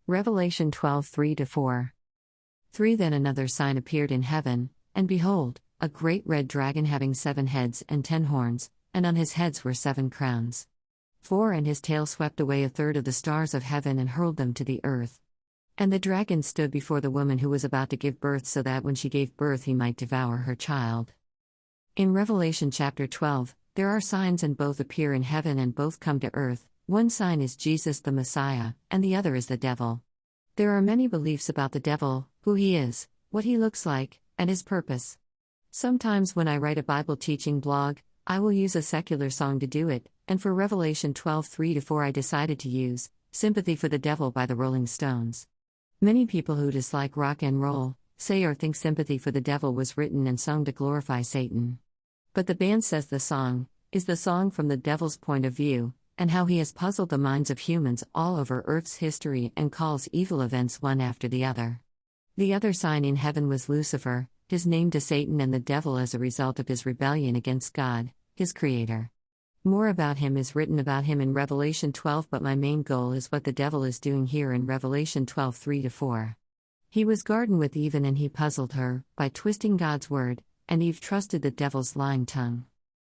Revelation 12:3-4. 3 Then another sign appeared in heaven, and behold, a great red dragon having 7 heads and 10 horns, and on his heads were 7 crowns. 4 And his tail swept away a third of the stars of heaven and hurled them to the earth. And the dragon stood before the woman who was about to give birth, so that when she gave birth he might devour her child. In Revelation chapter 12, there are signs, and both appear in heaven and both come to earth. One sign is Jesus the Messiah, and the other is the devil. There are many beliefs about the devil: who he is, what he looks like, and his purpose. Sometimes when I write a Bible teaching blog, I will use a secular song to do it, and for Revelation 12:3-4 I decided to use Sympathy for the Devil by the Rolling Stones. Many people who dislike rock and roll say or think Sympathy for the Devil was written and sung to glorify Satan. But the band says the song is the song from the devil's point of view, and how he has puzzled the minds of humans all over Earth's history and calls evil events one after the other. The other sign in heaven was Lucifer, his name to Satan and the devil as a result of his rebellion against God, his creator. More about him is written about him in Revelation 12, but my main goal is what the devil is doing here in Revelation 12:3-4. He was garden with Eve, and he puzzled her by twisting God's word, and Eve trusted the devil's lying tongue.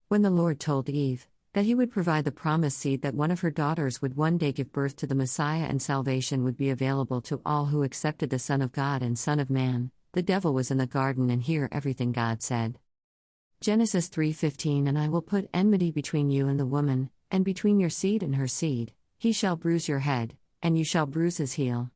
When the Lord told Eve that he would provide the promised seed, that one of her daughters would one day give birth to the Messiah and salvation would be available to all who accepted the Son of God and Son of Man, the devil was in the garden and heard everything God said. Genesis 3:15 And I will put enmity between you and the woman, and between your seed and her seed. He shall bruise your head, and you shall bruise his heel.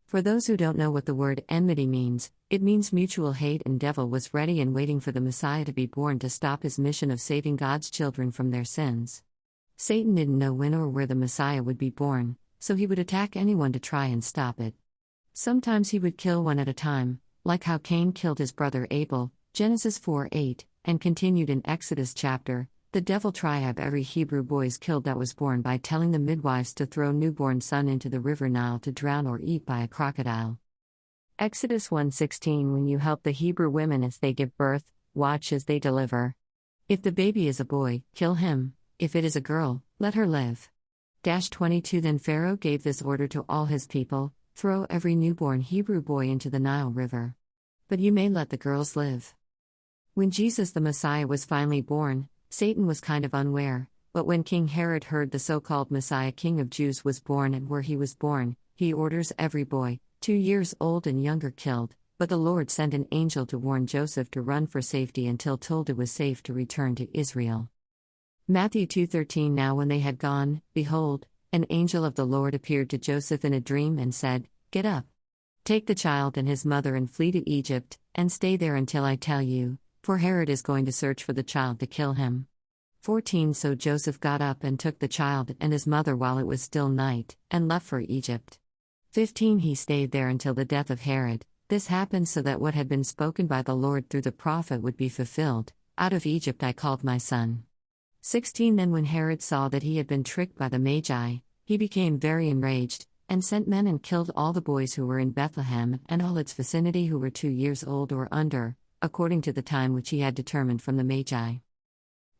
For those who don't know what the word enmity means, it means mutual hate, and devil was ready and waiting for the Messiah to be born to stop his mission of saving God's children from their sins. Satan didn't know when or where the Messiah would be born, so he would attack anyone to try and stop it. Sometimes he would kill one at a time, like how Cain killed his brother Abel, Genesis 4:8, and continued in Exodus chapter. The devil tried every Hebrew boys killed that was born by telling the midwives to throw newborn son into the river Nile to drown or eat by a crocodile. Exodus 1:16 When you help the Hebrew women as they give birth, watch as they deliver. If the baby is a boy, kill him; if it is a girl, let her live. 22 Then Pharaoh gave this order to all his people: throw every newborn Hebrew boy into the Nile River. But you may let the girls live. When Jesus the Messiah was finally born, Satan was kind of unaware, but when King Herod heard the so-called Messiah King of Jews was born and where he was born, he orders every boy, 2 years old and younger, killed. But the Lord sent an angel to warn Joseph to run for safety until told it was safe to return to Israel. Matthew 2:13 Now when they had gone, behold, an angel of the Lord appeared to Joseph in a dream and said, Get up. Take the child and his mother and flee to Egypt, and stay there until I tell you, for Herod is going to search for the child to kill him. 14 So Joseph got up and took the child and his mother while it was still night, and left for Egypt. 15 He stayed there until the death of Herod. This happened so that what had been spoken by the Lord through the prophet would be fulfilled: Out of Egypt I called my son. 16 Then when Herod saw that he had been tricked by the Magi, he became very enraged, and sent men and killed all the boys who were in Bethlehem and all its vicinity who were 2 years old or under, according to the time which he had determined from the Magi.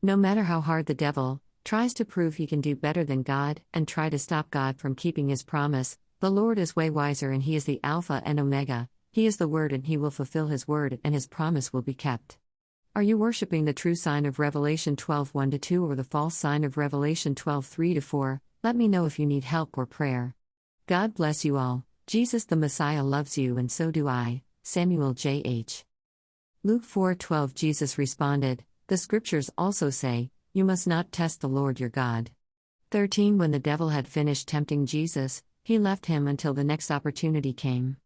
No matter how hard the devil tries to prove he can do better than God and try to stop God from keeping his promise, the Lord is way wiser, and he is the Alpha and Omega. He is the Word, and he will fulfill his word, and his promise will be kept. Are you worshiping the true sign of Revelation 12:1-2 or the false sign of Revelation 12:3-4? Let me know if you need help or prayer. God bless you all. Jesus the Messiah loves you, and so do I. Samuel J.H. Luke 4:12 Jesus responded, The scriptures also say, You must not test the Lord your God. 13 When the devil had finished tempting Jesus, he left him until the next opportunity came.